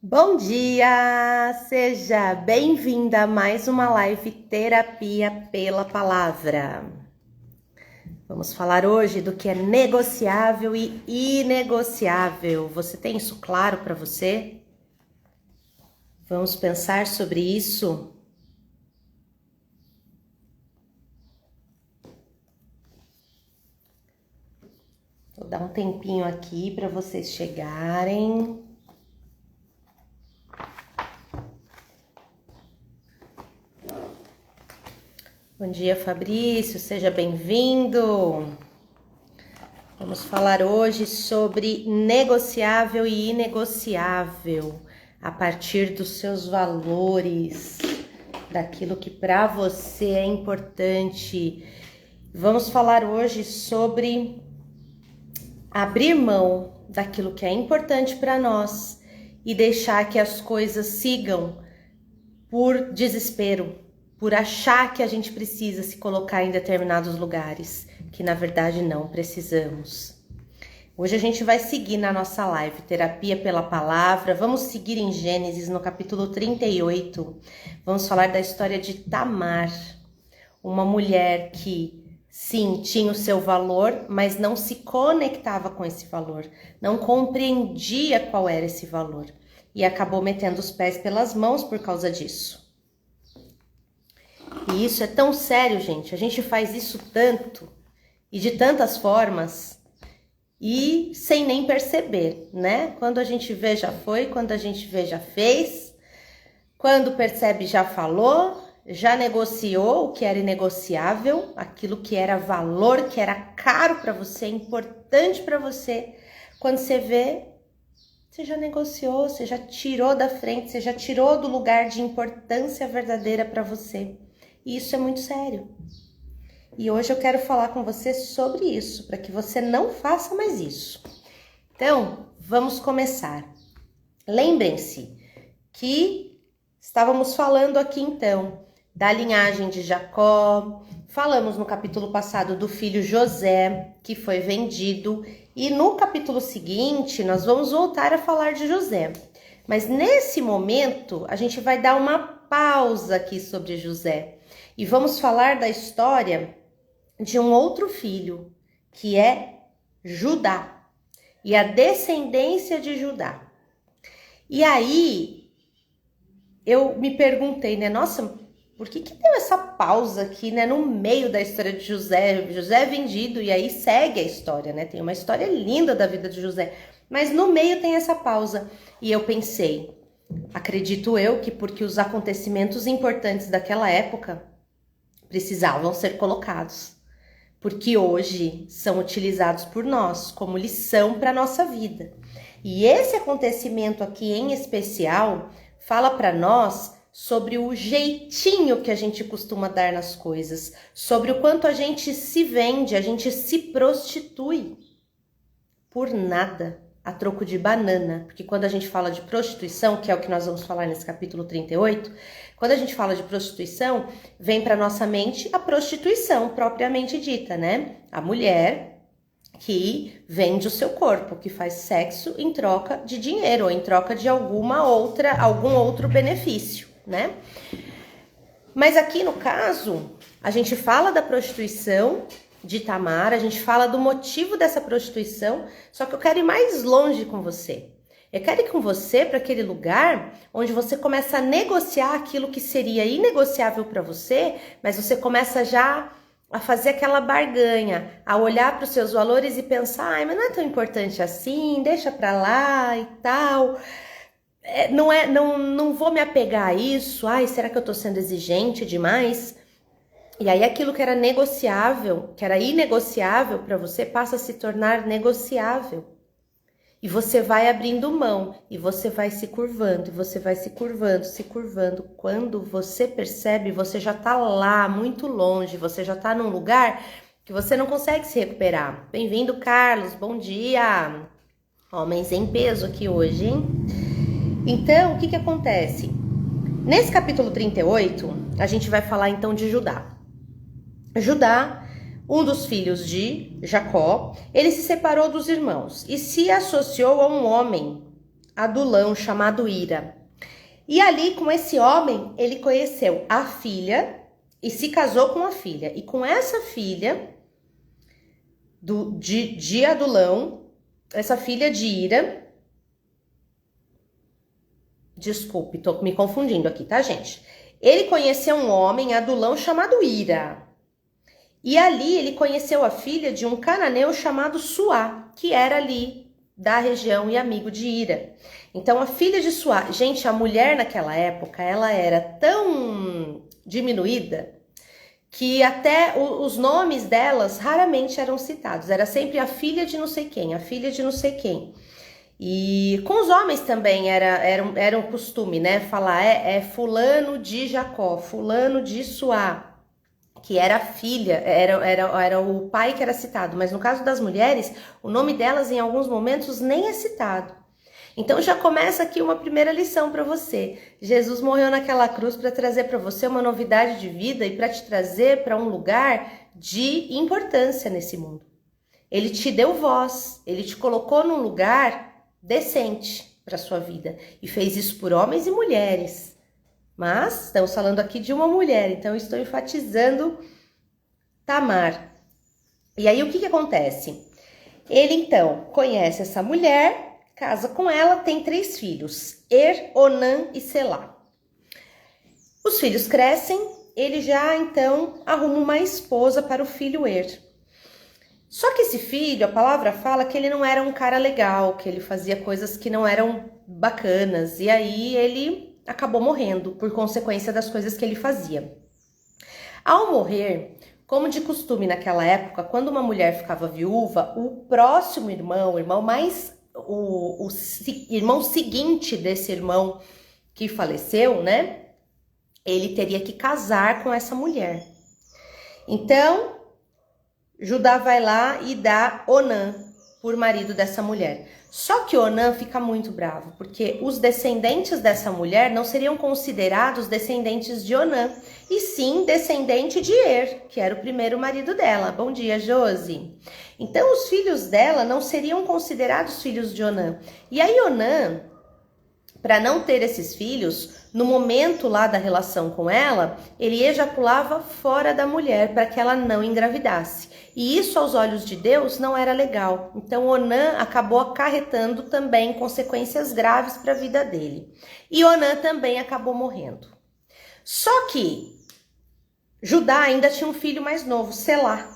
Bom dia! Seja bem-vinda a mais uma live Terapia pela Palavra. Vamos falar hoje do que é negociável e inegociável. Você tem isso claro para você? Vamos pensar sobre isso? Vou dar um tempinho aqui para vocês chegarem. Bom dia, Fabrício, seja bem-vindo. Vamos falar hoje sobre negociável e inegociável, a partir dos seus valores, daquilo que para você é importante. Vamos falar hoje sobre abrir mão daquilo que é importante para nós e deixar que as coisas sigam por desespero, por achar que a gente precisa se colocar em determinados lugares, que na verdade não precisamos. Hoje a gente vai seguir na nossa live Terapia pela Palavra, vamos seguir em Gênesis no capítulo 38, vamos falar da história de Tamar, uma mulher que sim, tinha o seu valor, mas não se conectava com esse valor, não compreendia qual era esse valor e acabou metendo os pés pelas mãos por causa disso. E isso é tão sério, gente. A gente faz isso tanto e de tantas formas e sem nem perceber, né? Quando a gente vê, já foi. Quando a gente vê, já fez. Quando percebe, já falou. Já negociou o que era inegociável, aquilo que era valor, que era caro para você, importante para você. Quando você vê, você já negociou, você já tirou da frente, você já tirou do lugar de importância verdadeira para você. E isso é muito sério. E hoje eu quero falar com você sobre isso, para que você não faça mais isso. Então, vamos começar. Lembrem-se que estávamos falando aqui então da linhagem de Jacó, falamos no capítulo passado do filho José, que foi vendido, e no capítulo seguinte nós vamos voltar a falar de José. Mas nesse momento a gente vai dar uma pausa aqui sobre José. E vamos falar da história de um outro filho, que é Judá, e a descendência de Judá. E aí, eu me perguntei, né, nossa, por que deu essa pausa aqui, né, no meio da história de José? José é vendido e aí segue a história, né, tem uma história linda da vida de José, mas no meio tem essa pausa. E eu pensei, acredito eu que porque os acontecimentos importantes daquela época precisavam ser colocados, porque hoje são utilizados por nós como lição para a nossa vida. E esse acontecimento aqui em especial fala para nós sobre o jeitinho que a gente costuma dar nas coisas, sobre o quanto a gente se vende, a gente se prostitui por nada, a troco de banana, porque quando a gente fala de prostituição, que é o que nós vamos falar nesse capítulo 38, quando a gente fala de prostituição, vem para nossa mente a prostituição propriamente dita, né? A mulher que vende o seu corpo, que faz sexo em troca de dinheiro, ou em troca de algum outro benefício, né? Mas aqui no caso, a gente fala da prostituição de Tamar, a gente fala do motivo dessa prostituição, só que eu quero ir mais longe com você. Eu quero ir com você para aquele lugar onde você começa a negociar aquilo que seria inegociável para você, mas você começa já a fazer aquela barganha, a olhar para os seus valores e pensar, ai, mas não é tão importante assim, deixa para lá e tal. Não vou me apegar a isso, ai, será que eu tô sendo exigente demais? E aí aquilo que era negociável, que era inegociável para você, passa a se tornar negociável. E você vai abrindo mão, e você vai se curvando, e você vai se curvando, se curvando. Quando você percebe, você já tá lá, muito longe, você já tá num lugar que você não consegue se recuperar. Bem-vindo, Carlos, bom dia! Homens em peso aqui hoje, hein? Então, o que acontece? Nesse capítulo 38, a gente vai falar então de Judá. Judá, um dos filhos de Jacó, ele se separou dos irmãos e se associou a um homem adulão chamado Ira. E ali, com esse homem, ele conheceu a filha e se casou com a filha. E com essa filha de Adulão, essa filha de Ira... Desculpe, tô me confundindo aqui, tá, gente? Ele conheceu um homem, Adulão, chamado Ira. E ali ele conheceu a filha de um cananeu chamado Suá, que era ali da região e amigo de Ira. Então, a filha de Suá... Gente, a mulher naquela época, ela era tão diminuída que até os nomes delas raramente eram citados. Era sempre a filha de não sei quem, a filha de não sei quem. E com os homens também era um costume, né? Falar é fulano de Jacó, fulano de Suá, que era a filha, era o pai que era citado. Mas no caso das mulheres, o nome delas em alguns momentos nem é citado. Então já começa aqui uma primeira lição para você. Jesus morreu naquela cruz para trazer para você uma novidade de vida e para te trazer para um lugar de importância nesse mundo. Ele te deu voz, ele te colocou num lugar decente para sua vida e fez isso por homens e mulheres. Mas estamos falando aqui de uma mulher, então eu estou enfatizando Tamar. E aí o que acontece? Ele então conhece essa mulher, casa com ela, tem 3 filhos, Onã e Selá. Os filhos crescem, ele já então arruma uma esposa para o filho Só que esse filho, a palavra fala que ele não era um cara legal, que ele fazia coisas que não eram bacanas. E aí ele acabou morrendo por consequência das coisas que ele fazia. Ao morrer, como de costume naquela época, quando uma mulher ficava viúva, o próximo irmão, o irmão seguinte desse irmão que faleceu, né? Ele teria que casar com essa mulher. Então, Judá vai lá e dá Onã por marido dessa mulher. Só que Onã fica muito bravo, porque os descendentes dessa mulher não seriam considerados descendentes de Onã, e sim descendente de que era o primeiro marido dela. Bom dia, Josi. Então, os filhos dela não seriam considerados filhos de Onã. E aí Onã, para não ter esses filhos, no momento lá da relação com ela, ele ejaculava fora da mulher para que ela não engravidasse. E isso aos olhos de Deus não era legal. Então Onã acabou acarretando também consequências graves para a vida dele. E Onã também acabou morrendo. Só que Judá ainda tinha um filho mais novo, Selá.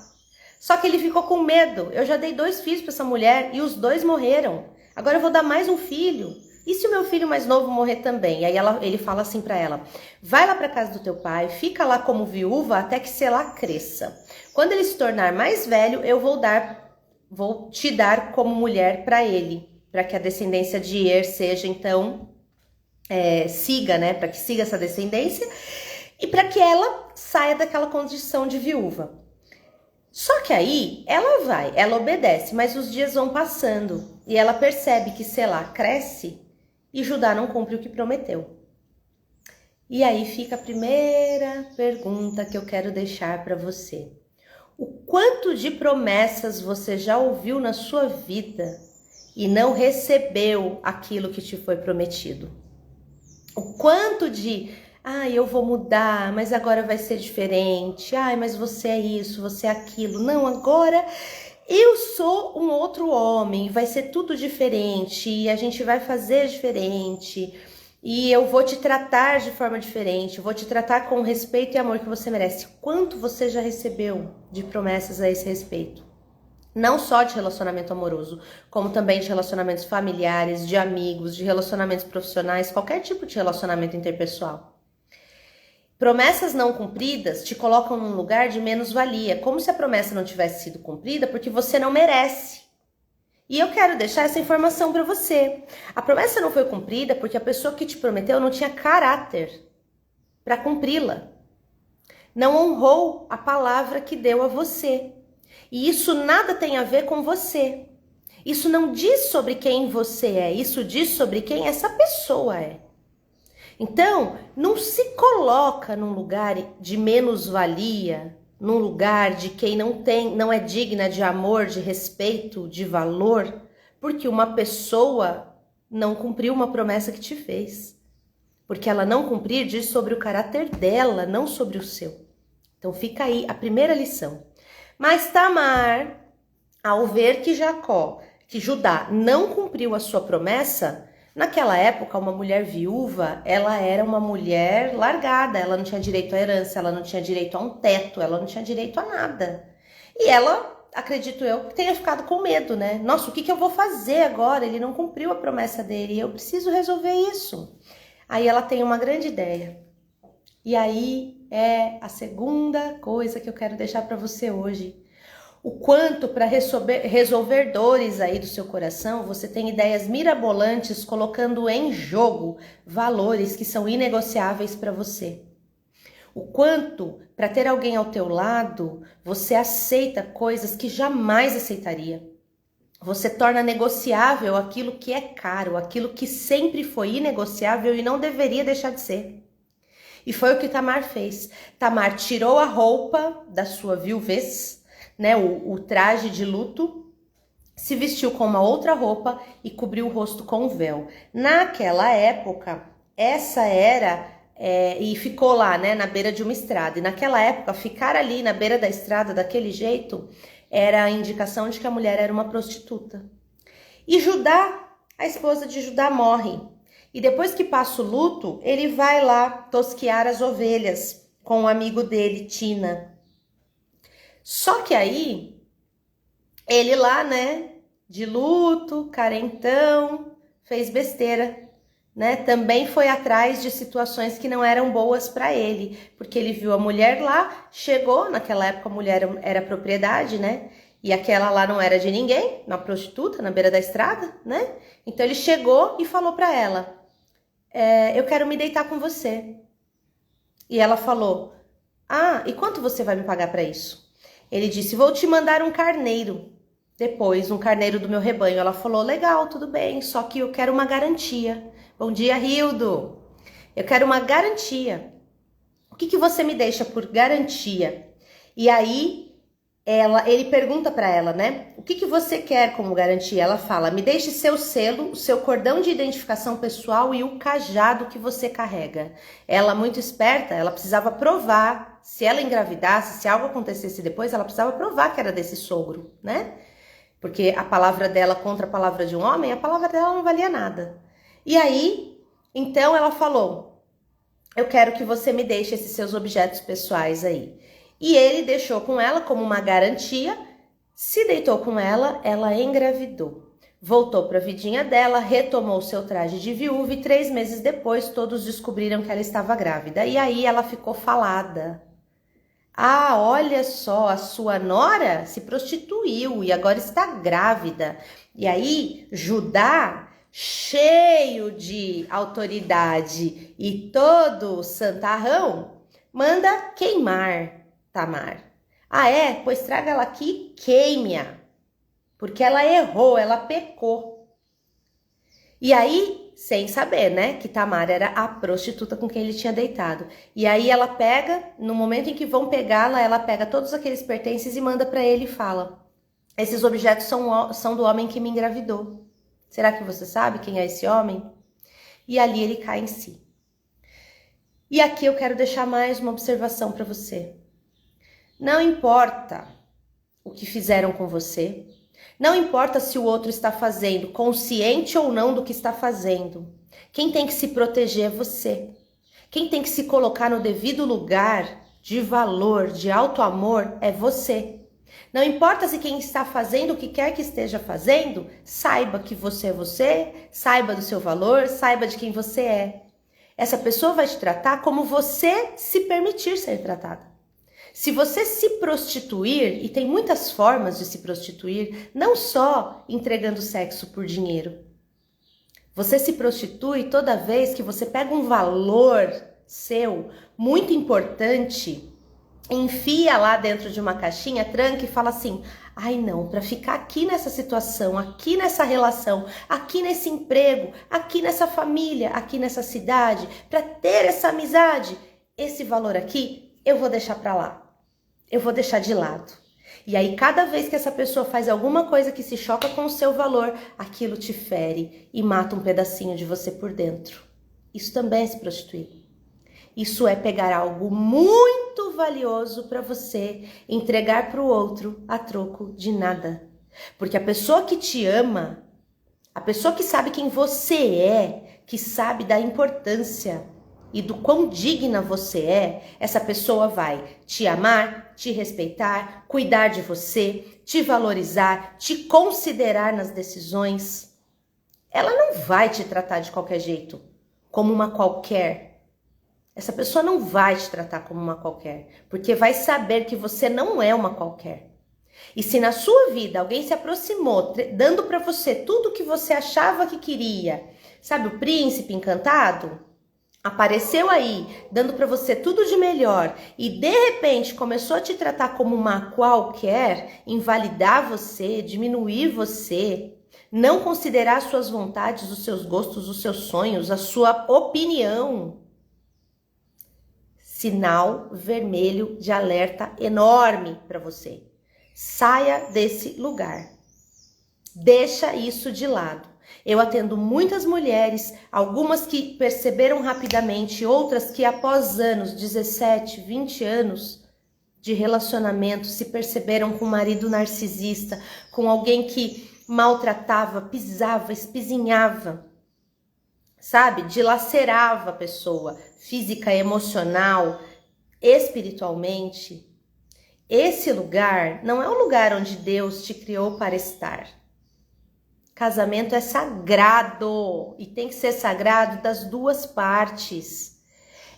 Só que ele ficou com medo. Eu já dei 2 filhos para essa mulher e os 2 morreram. Agora eu vou dar mais um filho. E se o meu filho mais novo morrer também? E aí ele fala assim para ela: vai lá para casa do teu pai, fica lá como viúva até que Selá cresça. Quando ele se tornar mais velho, eu vou te dar como mulher para ele, para que a descendência de seja então siga, né? Para que siga essa descendência e para que ela saia daquela condição de viúva. Só que aí ela obedece, mas os dias vão passando e ela percebe que Selá cresce e Judá não cumpre o que prometeu. E aí fica a primeira pergunta que eu quero deixar para você. O quanto de promessas você já ouviu na sua vida e não recebeu aquilo que te foi prometido? O quanto de, eu vou mudar, mas agora vai ser diferente. Mas você é isso, você é aquilo. Não, agora eu sou um outro homem, vai ser tudo diferente e a gente vai fazer diferente e eu vou te tratar de forma diferente, vou te tratar com o respeito e amor que você merece. Quanto você já recebeu de promessas a esse respeito? Não só de relacionamento amoroso, como também de relacionamentos familiares, de amigos, de relacionamentos profissionais, qualquer tipo de relacionamento interpessoal. Promessas não cumpridas te colocam num lugar de menos-valia, como se a promessa não tivesse sido cumprida porque você não merece. E eu quero deixar essa informação para você. A promessa não foi cumprida porque a pessoa que te prometeu não tinha caráter para cumpri-la. Não honrou a palavra que deu a você. E isso nada tem a ver com você. Isso não diz sobre quem você é, isso diz sobre quem essa pessoa é. Então, não se coloca num lugar de menos-valia, num lugar de quem não é digna de amor, de respeito, de valor, porque uma pessoa não cumpriu uma promessa que te fez. Porque ela não cumprir diz sobre o caráter dela, não sobre o seu. Então fica aí a primeira lição. Mas Tamar, ao ver que Judá não cumpriu a sua promessa, naquela época uma mulher viúva, ela era uma mulher largada, ela não tinha direito à herança, ela não tinha direito a um teto, ela não tinha direito a nada. E ela, acredito eu, que tenha ficado com medo, né? Nossa, o que eu vou fazer agora? Ele não cumpriu a promessa dele, eu preciso resolver isso. Aí ela tem uma grande ideia. E aí é a segunda coisa que eu quero deixar para você hoje. O quanto para resolver dores aí do seu coração, você tem ideias mirabolantes colocando em jogo valores que são inegociáveis para você. O quanto para ter alguém ao teu lado, você aceita coisas que jamais aceitaria. Você torna negociável aquilo que é caro, aquilo que sempre foi inegociável e não deveria deixar de ser. E foi o que Tamar fez. Tamar tirou a roupa da sua viuvez, né, o traje de luto, se vestiu com uma outra roupa e cobriu o rosto com um véu. Naquela época, essa era... e ficou lá, né, na beira de uma estrada. E naquela época, ficar ali na beira da estrada daquele jeito era a indicação de que a mulher era uma prostituta. E Judá, a esposa de Judá, morre. E depois que passa o luto, ele vai lá tosquear as ovelhas com um amigo dele, Tina. Só que aí, ele lá, né, de luto, carentão, fez besteira. Né, também foi atrás de situações que não eram boas para ele, porque ele viu a mulher lá, chegou, naquela época a mulher era propriedade, né, e aquela lá não era de ninguém, uma prostituta na beira da estrada, né, então ele chegou e falou para ela, eu quero me deitar com você. E ela falou, e quanto você vai me pagar para isso? Ele disse, vou te mandar um carneiro, depois um carneiro do meu rebanho. Ela falou, legal, tudo bem, só que eu quero uma garantia. Bom dia, Hildo. Eu quero uma garantia. O que você me deixa por garantia? E aí, ele pergunta para ela, né? O que você quer como garantia? Ela fala, me deixe seu selo, o seu cordão de identificação pessoal e o cajado que você carrega. Ela, muito esperta, ela precisava provar, se ela engravidasse, se algo acontecesse depois, ela precisava provar que era desse sogro, né? Porque a palavra dela contra a palavra de um homem, a palavra dela não valia nada. E aí, então ela falou, eu quero que você me deixe esses seus objetos pessoais aí. E ele deixou com ela como uma garantia, se deitou com ela, ela engravidou. Voltou para a vidinha dela, retomou seu traje de viúva e 3 meses depois todos descobriram que ela estava grávida. E aí ela ficou falada. Olha só, a sua nora se prostituiu e agora está grávida. E aí Judá, cheio de autoridade e todo santarrão, manda queimar Tamar. Pois traga ela aqui, queime-a, porque ela errou, ela pecou. E aí, sem saber, né, que Tamar era a prostituta com quem ele tinha deitado. E aí ela pega, no momento em que vão pegá-la, ela pega todos aqueles pertences e manda para ele e fala, esses objetos são do homem que me engravidou. Será que você sabe quem é esse homem? E ali ele cai em si. E aqui eu quero deixar mais uma observação para você. Não importa o que fizeram com você, não importa se o outro está fazendo, consciente ou não do que está fazendo. Quem tem que se proteger é você. Quem tem que se colocar no devido lugar de valor, de alto amor, é você. Não importa se quem está fazendo o que quer que esteja fazendo, saiba que você é você, saiba do seu valor, saiba de quem você é. Essa pessoa vai te tratar como você se permitir ser tratada. Se você se prostituir, e tem muitas formas de se prostituir, não só entregando sexo por dinheiro. Você se prostitui toda vez que você pega um valor seu muito importante, enfia lá dentro de uma caixinha, tranca e fala assim, não, para ficar aqui nessa situação, aqui nessa relação, aqui nesse emprego, aqui nessa família, aqui nessa cidade, para ter essa amizade, esse valor aqui eu vou deixar para lá. Eu vou deixar de lado. E aí, cada vez que essa pessoa faz alguma coisa que se choca com o seu valor, aquilo te fere e mata um pedacinho de você por dentro. Isso também é se prostituir. Isso é pegar algo muito valioso para você, entregar para o outro a troco de nada. Porque a pessoa que te ama, a pessoa que sabe quem você é, que sabe da importância e do quão digna você é, essa pessoa vai te amar, te respeitar, cuidar de você, te valorizar, te considerar nas decisões. Ela não vai te tratar de qualquer jeito, como uma qualquer. Essa pessoa não vai te tratar como uma qualquer, porque vai saber que você não é uma qualquer. E se na sua vida alguém se aproximou, dando para você tudo que você achava que queria, sabe, o príncipe encantado? Apareceu aí, dando para você tudo de melhor e de repente começou a te tratar como uma qualquer, invalidar você, diminuir você, não considerar suas vontades, os seus gostos, os seus sonhos, a sua opinião. Sinal vermelho de alerta enorme para você. Saia desse lugar. Deixa isso de lado. Eu atendo muitas mulheres, algumas que perceberam rapidamente, outras que após anos, 17, 20 anos de relacionamento, se perceberam com um marido narcisista, com alguém que maltratava, pisava, espizinhava, sabe? Dilacerava a pessoa, física, emocional, espiritualmente. Esse lugar não é o lugar onde Deus te criou para estar. Casamento é sagrado e tem que ser sagrado das duas partes.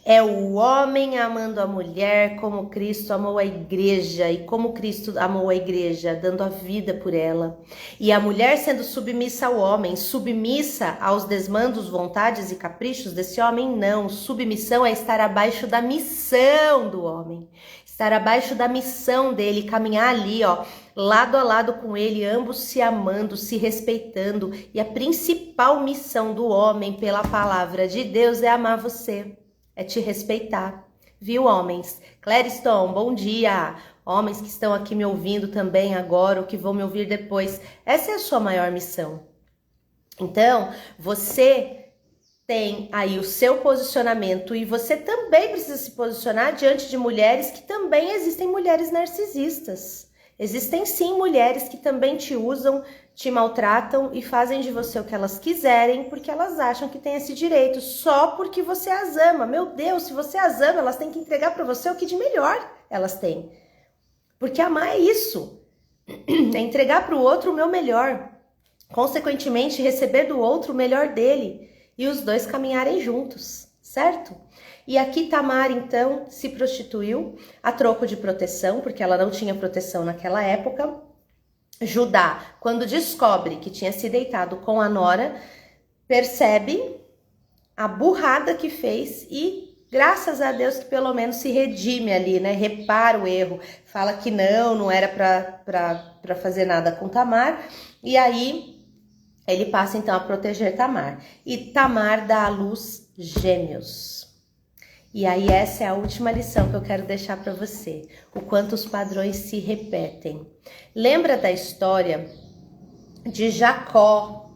É o homem amando a mulher como Cristo amou a igreja e como Cristo amou a igreja, dando a vida por ela. E a mulher sendo submissa ao homem, submissa aos desmandos, vontades e caprichos desse homem, não. Submissão é estar abaixo da missão do homem. Estar abaixo da missão dele, caminhar ali, ó, lado a lado com ele, ambos se amando, se respeitando. E a principal missão do homem pela palavra de Deus é amar você, é te respeitar. Viu, homens? Clériston, bom dia! Homens que estão aqui me ouvindo também agora, ou que vão me ouvir depois. Essa é a sua maior missão. Então, você tem aí o seu posicionamento e você também precisa se posicionar diante de mulheres que também existem mulheres narcisistas. Existem sim mulheres que também te usam, te maltratam e fazem de você o que elas quiserem porque elas acham que tem esse direito, só porque você as ama. Meu Deus, se você as ama, elas têm que entregar para você o que de melhor elas têm. Porque amar é isso, é entregar para o outro o meu melhor, consequentemente receber do outro o melhor dele. E os dois caminharem juntos, certo? E aqui Tamar, então, se prostituiu a troco de proteção, porque ela não tinha proteção naquela época. Judá, quando descobre que tinha se deitado com a nora, percebe a burrada que fez e, graças a Deus, que pelo menos se redime ali, né? Repara o erro, fala que não era pra fazer nada com Tamar, e aí ele passa então a proteger Tamar. E Tamar dá à luz gêmeos. E aí essa é a última lição que eu quero deixar para você. O quanto os padrões se repetem. Lembra da história de Jacó?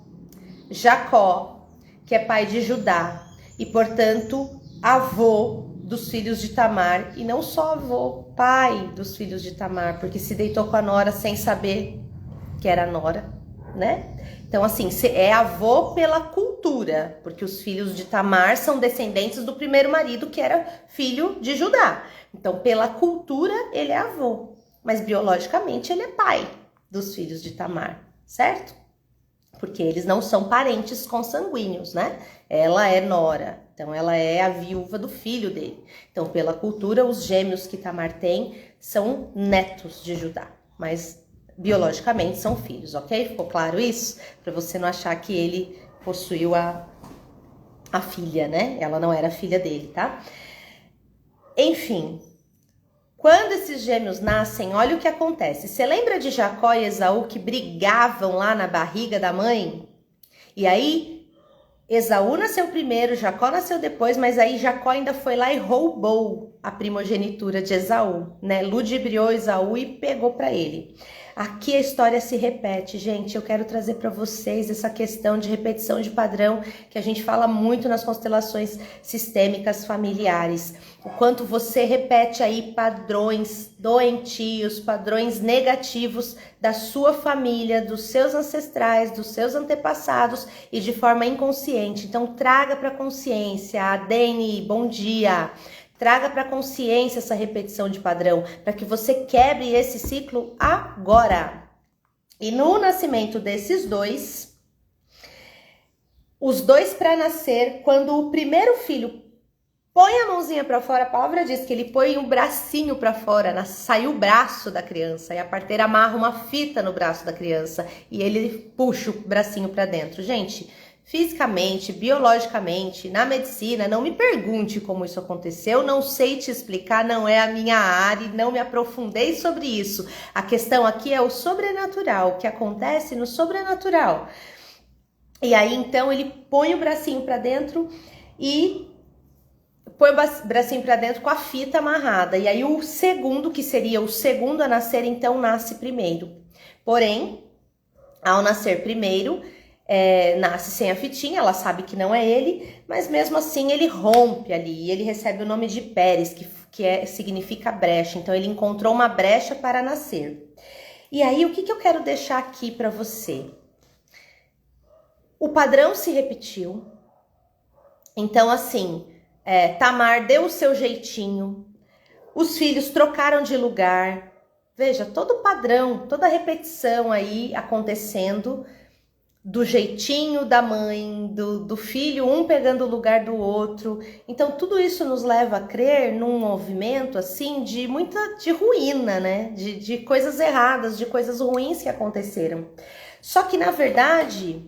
Jacó, que é pai de Judá. E, portanto, avô dos filhos de Tamar. E não só avô, pai dos filhos de Tamar. Porque se deitou com a nora sem saber que era nora, né? Então, assim, é avô pela cultura, porque os filhos de Tamar são descendentes do primeiro marido, que era filho de Judá. Então, pela cultura, ele é avô, mas biologicamente ele é pai dos filhos de Tamar, certo? Porque eles não são parentes consanguíneos, né? Ela é nora, então ela é a viúva do filho dele. Então, pela cultura, os gêmeos que Tamar tem são netos de Judá, mas biologicamente são filhos, ok? Ficou claro isso? Para você não achar que ele possuiu a filha, né? Ela não era filha dele, tá? Enfim, quando esses gêmeos nascem, olha o que acontece. Você lembra de Jacó e Esaú que brigavam lá na barriga da mãe? E aí, Esaú nasceu primeiro, Jacó nasceu depois, mas aí Jacó ainda foi lá e roubou a primogenitura de Esaú, né? Ludibriou Esaú e pegou para ele. Aqui a história se repete, gente. Eu quero trazer para vocês essa questão de repetição de padrão que a gente fala muito nas constelações sistêmicas familiares. O quanto você repete aí padrões doentios, padrões negativos da sua família, dos seus ancestrais, dos seus antepassados e de forma inconsciente. Então traga para a consciência. A Dani, bom dia. Traga para a consciência essa repetição de padrão, para que você quebre esse ciclo agora. E no nascimento desses dois, os dois para nascer, quando o primeiro filho põe a mãozinha para fora, a palavra diz que ele põe um bracinho para fora, sai o braço da criança, e a parteira amarra uma fita no braço da criança, e ele puxa o bracinho para dentro. Gente, fisicamente, biologicamente, na medicina, não me pergunte como isso aconteceu, não sei te explicar, não é a minha área, não me aprofundei sobre isso. A questão aqui é o sobrenatural, o que acontece no sobrenatural. E aí, então, ele põe o bracinho para dentro e põe o bracinho para dentro com a fita amarrada. E aí, o segundo, que seria o segundo a nascer, então, nasce primeiro. Porém, ao nascer primeiro, nasce sem a fitinha, ela sabe que não é ele, mas mesmo assim ele rompe ali, e ele recebe o nome de Pérez, que significa brecha. Então ele encontrou uma brecha para nascer. E aí o que eu quero deixar aqui para você? O padrão se repetiu. Então assim, Tamar deu o seu jeitinho, os filhos trocaram de lugar. Veja, todo o padrão, toda a repetição aí acontecendo, do jeitinho da mãe, do filho, um pegando o lugar do outro. Então tudo isso nos leva a crer num movimento assim de ruína, né? De coisas erradas, de coisas ruins que aconteceram. Só que na verdade,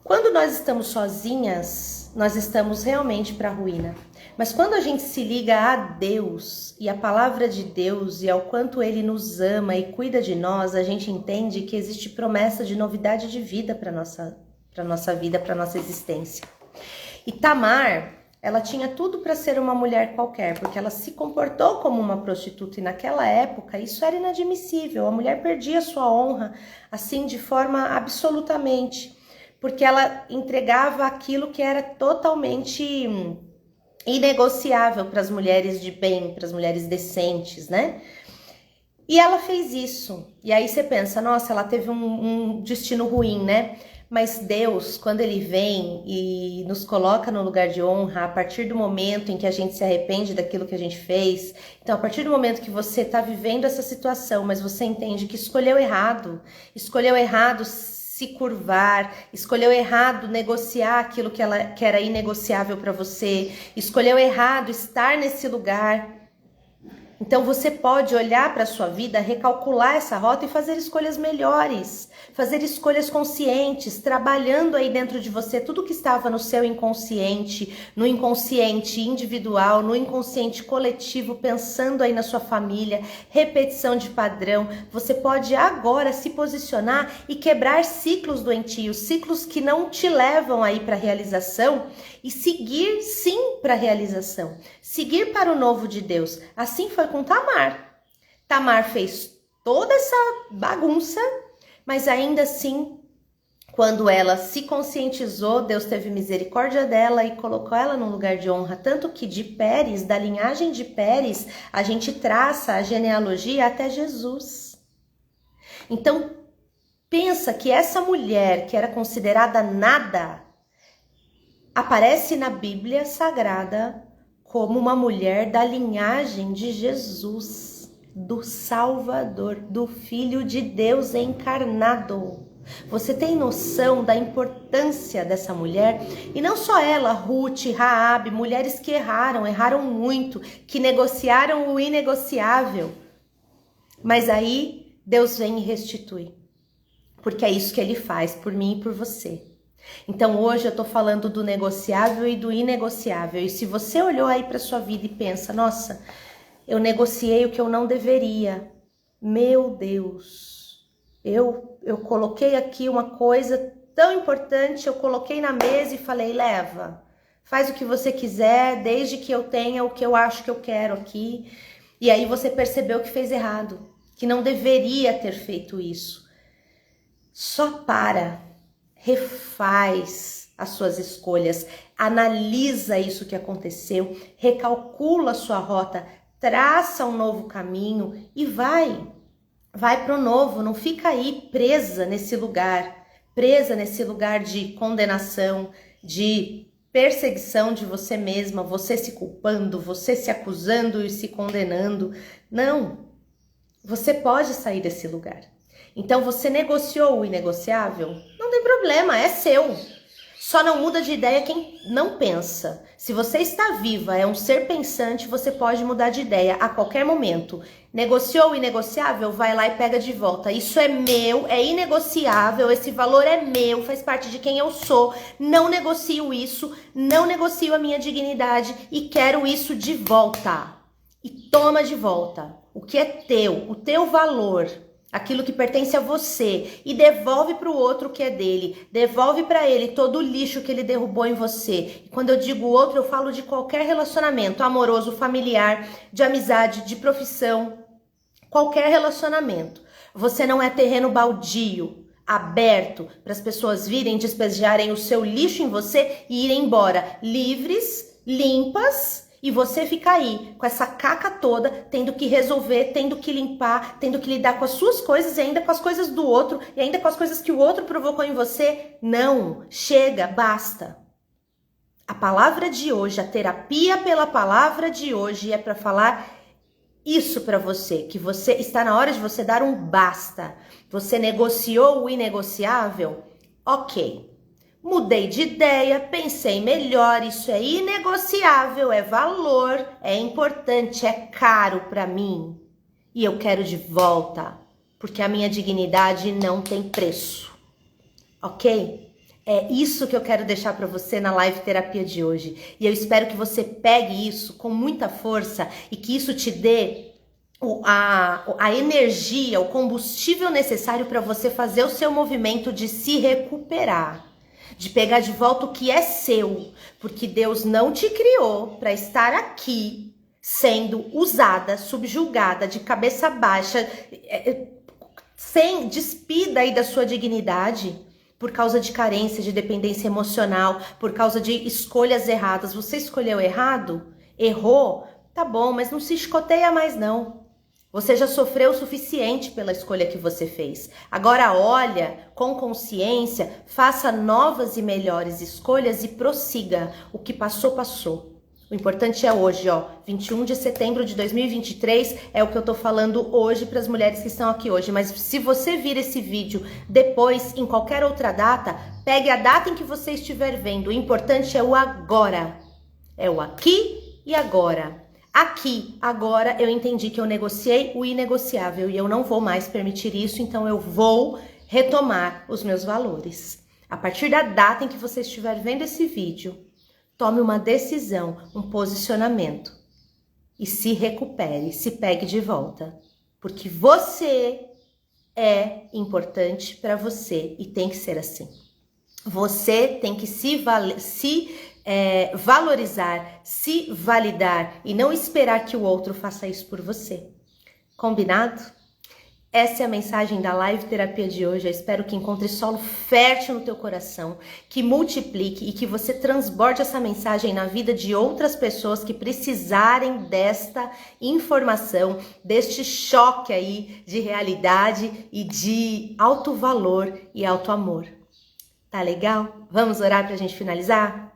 quando nós estamos sozinhas, nós estamos realmente para a ruína. Mas quando a gente se liga a Deus e a palavra de Deus e ao quanto Ele nos ama e cuida de nós, a gente entende que existe promessa de novidade de vida para nossa vida, para nossa existência. E Tamar, ela tinha tudo para ser uma mulher qualquer, porque ela se comportou como uma prostituta e naquela época isso era inadmissível. A mulher perdia sua honra assim de forma absolutamente, porque ela entregava aquilo que era totalmente inegociável para as mulheres de bem, para as mulheres decentes, né? E ela fez isso. E aí você pensa, nossa, ela teve um destino ruim, né? Mas Deus, quando Ele vem e nos coloca no lugar de honra, a partir do momento em que a gente se arrepende daquilo que a gente fez, então a partir do momento que você está vivendo essa situação, mas você entende que escolheu errado se curvar, escolheu errado negociar aquilo que era inegociável para você, escolheu errado estar nesse lugar. Então você pode olhar para a sua vida, recalcular essa rota e fazer escolhas melhores, fazer escolhas conscientes, trabalhando aí dentro de você tudo que estava no seu inconsciente, no inconsciente individual, no inconsciente coletivo, pensando aí na sua família, repetição de padrão. Você pode agora se posicionar e quebrar ciclos doentios, ciclos que não te levam aí para a realização e seguir sim para a realização, seguir para o novo de Deus. Assim foi com Tamar. Tamar fez toda essa bagunça, mas ainda assim, quando ela se conscientizou, Deus teve misericórdia dela e colocou ela num lugar de honra. Tanto que de Pérez, da linhagem de Pérez, a gente traça a genealogia até Jesus. Então, pensa que essa mulher que era considerada nada, aparece na Bíblia Sagrada como uma mulher da linhagem de Jesus, do Salvador, do Filho de Deus encarnado. Você tem noção da importância dessa mulher? E não só ela, Ruth, Raabe, mulheres que erraram muito, que negociaram o inegociável. Mas aí Deus vem e restitui, porque é isso que Ele faz por mim e por você. Então hoje eu tô falando do negociável e do inegociável. E se você olhou aí para sua vida e pensa, nossa, eu negociei o que eu não deveria. Meu Deus, eu coloquei aqui uma coisa tão importante, eu coloquei na mesa e falei, leva, faz o que você quiser, desde que eu tenha o que eu acho que eu quero aqui. E aí você percebeu que fez errado, que não deveria ter feito isso. Só refaz as suas escolhas, analisa isso que aconteceu, recalcula a sua rota, traça um novo caminho e vai para o novo, não fica aí presa nesse lugar de condenação, de perseguição de você mesma, você se culpando, você se acusando e se condenando. Não, você pode sair desse lugar. Então você negociou o inegociável? Não tem problema, é seu. Só não muda de ideia quem não pensa. Se você está viva, é um ser pensante, você pode mudar de ideia a qualquer momento. Negociou o inegociável? Vai lá e pega de volta. Isso é meu, é inegociável, esse valor é meu, faz parte de quem eu sou. Não negocio isso, não negocio a minha dignidade e quero isso de volta. E toma de volta o que é teu, o teu valor. Aquilo que pertence a você e devolve para o outro o que é dele, devolve para ele todo o lixo que ele derrubou em você. E quando eu digo outro, eu falo de qualquer relacionamento amoroso, familiar, de amizade, de profissão, qualquer relacionamento. Você não é terreno baldio, aberto para as pessoas virem despejarem o seu lixo em você e irem embora livres, limpas. E você fica aí, com essa caca toda, tendo que resolver, tendo que limpar, tendo que lidar com as suas coisas e ainda com as coisas do outro, e ainda com as coisas que o outro provocou em você. Não, chega, basta. A palavra de hoje, a terapia pela palavra de hoje é para falar isso para você, que você está na hora de você dar um basta. Você negociou o inegociável? Ok. Mudei de ideia, pensei melhor, isso é inegociável, é valor, é importante, é caro para mim. E eu quero de volta, porque a minha dignidade não tem preço. Ok? É isso que eu quero deixar para você na live terapia de hoje. E eu espero que você pegue isso com muita força e que isso te dê a energia, o combustível necessário para você fazer o seu movimento de se recuperar. De pegar de volta o que é seu, porque Deus não te criou para estar aqui sendo usada, subjugada, de cabeça baixa, sem despida aí da sua dignidade, por causa de carência, de dependência emocional, por causa de escolhas erradas. Você escolheu errado? Errou? Tá bom, mas não se escoteia mais não. Você já sofreu o suficiente pela escolha que você fez. Agora olha com consciência, faça novas e melhores escolhas e prossiga. O que passou, passou. O importante é hoje, 21 de setembro de 2023, é o que eu tô falando hoje para as mulheres que estão aqui hoje. Mas se você vir esse vídeo depois, em qualquer outra data, pegue a data em que você estiver vendo. O importante é o agora. É o aqui e agora. Aqui, agora, eu entendi que eu negociei o inegociável e eu não vou mais permitir isso, então eu vou retomar os meus valores. A partir da data em que você estiver vendo esse vídeo, tome uma decisão, um posicionamento e se recupere, se pegue de volta, porque você é importante para você e tem que ser assim. Você tem que valorizar, se validar e não esperar que o outro faça isso por você. Combinado? Essa é a mensagem da live terapia de hoje. Eu espero que encontre solo fértil no teu coração, que multiplique e que você transborde essa mensagem na vida de outras pessoas que precisarem desta informação, deste choque aí de realidade e de alto valor e alto amor. Tá legal? Vamos orar pra gente finalizar?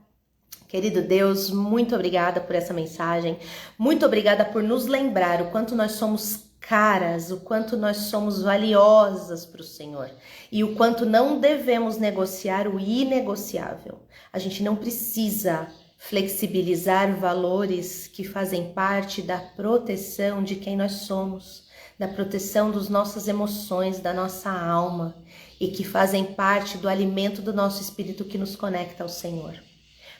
Querido Deus, muito obrigada por essa mensagem, muito obrigada por nos lembrar o quanto nós somos caras, o quanto nós somos valiosas para o Senhor e o quanto não devemos negociar o inegociável. A gente não precisa flexibilizar valores que fazem parte da proteção de quem nós somos, da proteção das nossas emoções, da nossa alma e que fazem parte do alimento do nosso espírito que nos conecta ao Senhor.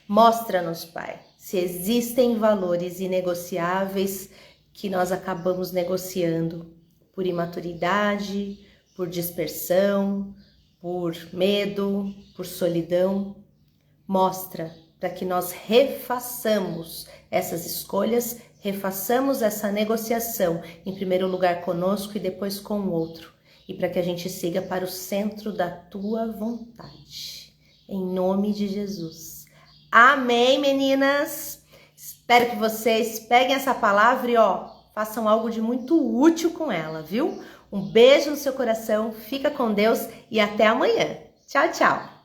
Mostra-nos, Pai, se existem valores inegociáveis que nós acabamos negociando por imaturidade, por dispersão, por medo, por solidão. Mostra para que nós refaçamos essas escolhas, refaçamos essa negociação, em primeiro lugar conosco e depois com o outro, e para que a gente siga para o centro da tua vontade. Em nome de Jesus. Amém, meninas? Espero que vocês peguem essa palavra e façam algo de muito útil com ela, viu? Um beijo no seu coração, fica com Deus e até amanhã. Tchau, tchau!